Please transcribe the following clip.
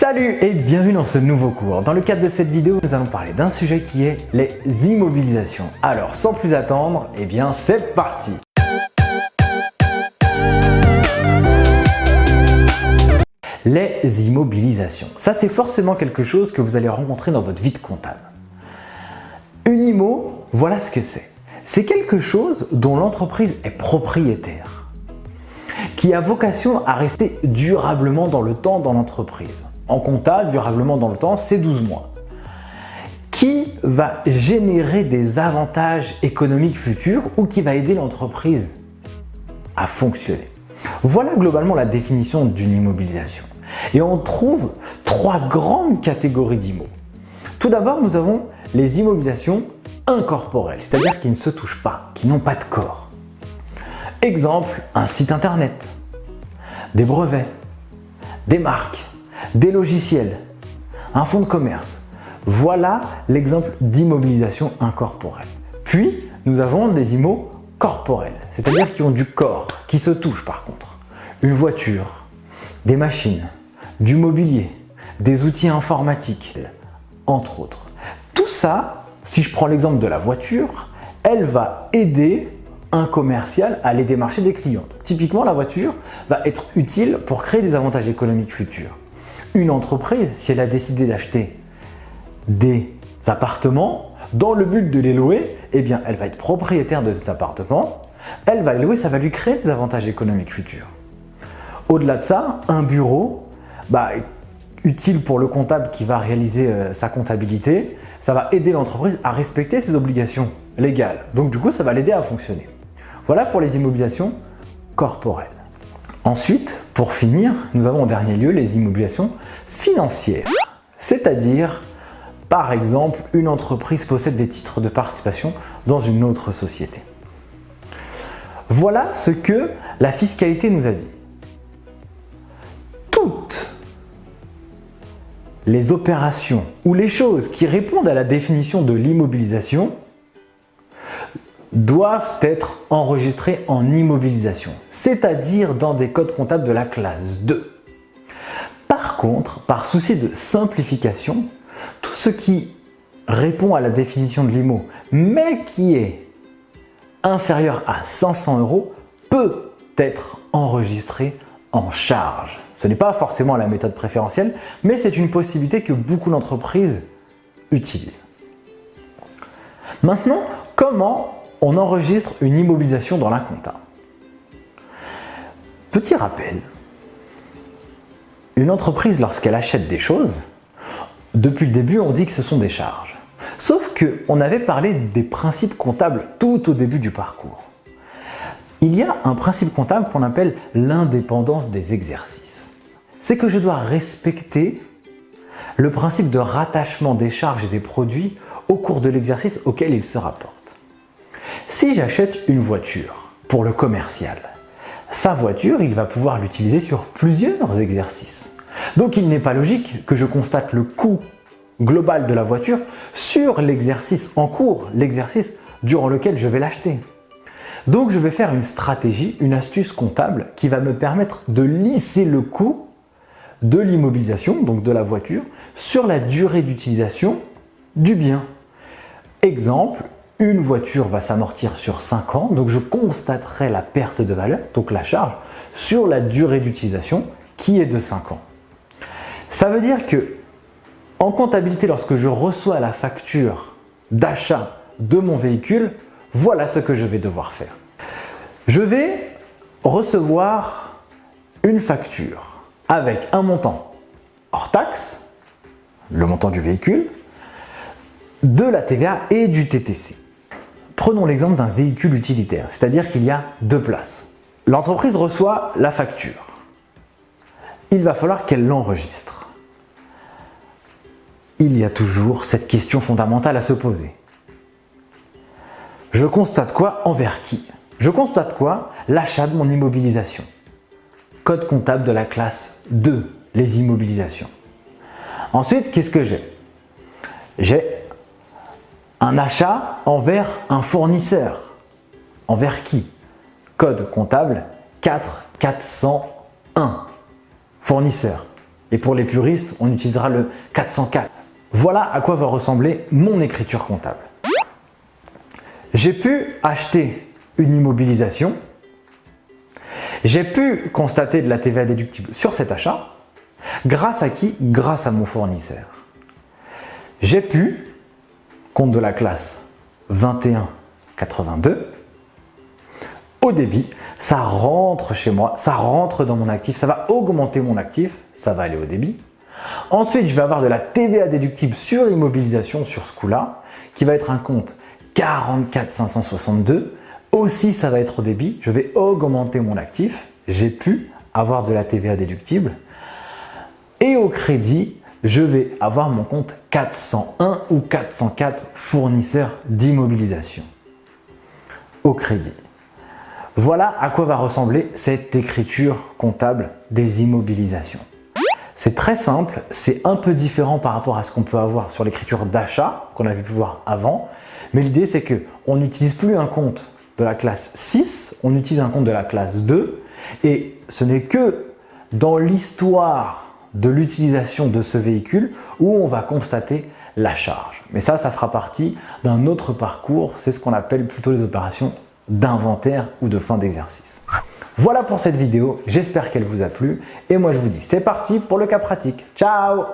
Salut et bienvenue dans ce nouveau cours. Dans le cadre de cette vidéo, nous allons parler d'un sujet qui est les immobilisations. Alors sans plus attendre, eh bien c'est parti. Les immobilisations, ça c'est forcément quelque chose que vous allez rencontrer dans votre vie de comptable. Une IMO, voilà ce que c'est. C'est quelque chose dont l'entreprise est propriétaire, qui a vocation à rester durablement dans le temps dans l'entreprise. En compta, durablement dans le temps, c'est 12 mois. Qui va générer des avantages économiques futurs ou qui va aider l'entreprise à fonctionner. Voilà globalement la définition d'une immobilisation. Et on trouve trois grandes catégories d'IMO. Tout d'abord, nous avons les immobilisations incorporelles, c'est-à-dire qui ne se touchent pas, qui n'ont pas de corps. Exemple, un site internet, des brevets, des marques, des logiciels, un fonds de commerce. Voilà l'exemple d'immobilisation incorporelle. Puis, nous avons des IMO corporelles, c'est-à-dire qui ont du corps, qui se touchent par contre. Une voiture, des machines, du mobilier, des outils informatiques, entre autres. Tout ça, si je prends l'exemple de la voiture, elle va aider un commercial à aller démarcher des clients. Typiquement, la voiture va être utile pour créer des avantages économiques futurs. Une entreprise, si elle a décidé d'acheter des appartements, dans le but de les louer, eh bien, elle va être propriétaire de ces appartements, elle va les louer, ça va lui créer des avantages économiques futurs. Au-delà de ça, un bureau, utile pour le comptable qui va réaliser sa comptabilité, ça va aider l'entreprise à respecter ses obligations légales. Donc du coup, ça va l'aider à fonctionner. Voilà pour les immobilisations corporelles. Ensuite, pour finir, nous avons en dernier lieu les immobilisations financières. C'est-à-dire, par exemple, une entreprise possède des titres de participation dans une autre société. Voilà ce que la fiscalité nous a dit. Toutes les opérations ou les choses qui répondent à la définition de l'immobilisation doivent être enregistrées en immobilisation, c'est-à-dire dans des codes comptables de la classe 2. Par contre, par souci de simplification, tout ce qui répond à la définition de l'IMO, mais qui est inférieur à 500 € peut être enregistré en charge. Ce n'est pas forcément la méthode préférentielle, mais c'est une possibilité que beaucoup d'entreprises utilisent. Maintenant, comment on enregistre une immobilisation dans la compta? Petit rappel, une entreprise, lorsqu'elle achète des choses, depuis le début, on dit que ce sont des charges. Sauf qu'on avait parlé des principes comptables tout au début du parcours. Il y a un principe comptable qu'on appelle l'indépendance des exercices. C'est que je dois respecter le principe de rattachement des charges et des produits au cours de l'exercice auquel ils se rapportent. Si j'achète une voiture pour le commercial, sa voiture, il va pouvoir l'utiliser sur plusieurs exercices. Donc il n'est pas logique que je constate le coût global de la voiture sur l'exercice en cours, l'exercice durant lequel je vais l'acheter. Donc je vais faire une stratégie, une astuce comptable qui va me permettre de lisser le coût de l'immobilisation, donc de la voiture, sur la durée d'utilisation du bien. Exemple, une voiture va s'amortir sur 5 ans, donc je constaterai la perte de valeur, donc la charge, sur la durée d'utilisation qui est de 5 ans. Ça veut dire que en comptabilité, lorsque je reçois la facture d'achat de mon véhicule, voilà ce que je vais devoir faire. Je vais recevoir une facture avec un montant hors taxe, le montant du véhicule, de la TVA et du TTC. Prenons l'exemple d'un véhicule utilitaire, c'est-à-dire qu'il y a 2 places. L'entreprise reçoit la facture. Il va falloir qu'elle l'enregistre. Il y a toujours cette question fondamentale à se poser. Je constate quoi envers qui? Je constate quoi? L'achat de mon immobilisation. Code comptable de la classe 2, les immobilisations. Ensuite, qu'est-ce que j'ai? J'ai un achat envers un fournisseur. Envers qui? Code comptable 4401. Fournisseur. Et pour les puristes, on utilisera le 404. Voilà à quoi va ressembler mon écriture comptable. J'ai pu acheter une immobilisation. J'ai pu constater de la TVA déductible sur cet achat. Grâce à qui? Grâce à mon fournisseur. J'ai pu, compte de la classe 2182, au débit, ça rentre chez moi, ça rentre dans mon actif, ça va augmenter mon actif, ça va aller au débit. Ensuite, je vais avoir de la TVA déductible sur immobilisation sur ce coup-là, qui va être un compte 44562. Aussi, ça va être au débit, je vais augmenter mon actif, j'ai pu avoir de la TVA déductible. Et au crédit, je vais avoir mon compte 401 ou 404 fournisseur d'immobilisation. Au crédit. Voilà à quoi va ressembler cette écriture comptable des immobilisations. C'est très simple, c'est un peu différent par rapport à ce qu'on peut avoir sur l'écriture d'achat qu'on avait pu voir avant. Mais l'idée, c'est qu'on n'utilise plus un compte de la classe 6, on utilise un compte de la classe 2. Et ce n'est que dans l'histoire de l'utilisation de ce véhicule où on va constater la charge. Mais ça fera partie d'un autre parcours, c'est ce qu'on appelle plutôt les opérations d'inventaire ou de fin d'exercice. Voilà pour cette vidéo, j'espère qu'elle vous a plu et moi je vous dis c'est parti pour le cas pratique. Ciao!